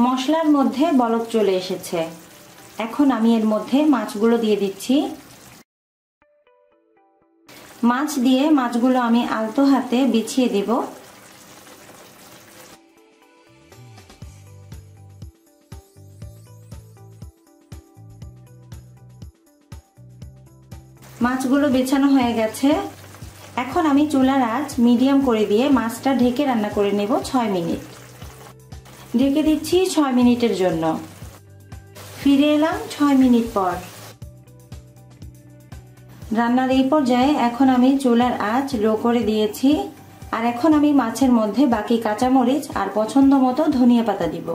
মশলার মধ্যে বলক চলে এসেছে। এখন আমি এর মধ্যে মাছগুলো দিয়ে দিচ্ছি। মাছ দিয়ে মাছগুলো আমি আলতো হাতে বিছিয়ে দিব। মাছগুলো বেছানো হয়ে গেছে। এখন আমি চুলার আঁচ মিডিয়াম করে দিয়ে মাছটা ঢেকে রান্না করে নেব 6 মিনিট। ঢেকে দিচ্ছি 6 মিনিটের জন্য। ফিরে এলাম 6 মিনিট পর। রান্নার এই পর্যায়ে এখন আমি চুলার আঁচ লো করে দিয়েছি। আর এখন আমি মাছের মধ্যে বাকি কাঁচামরিচ আর পছন্দ মতো ধনিয়া পাতা দিব।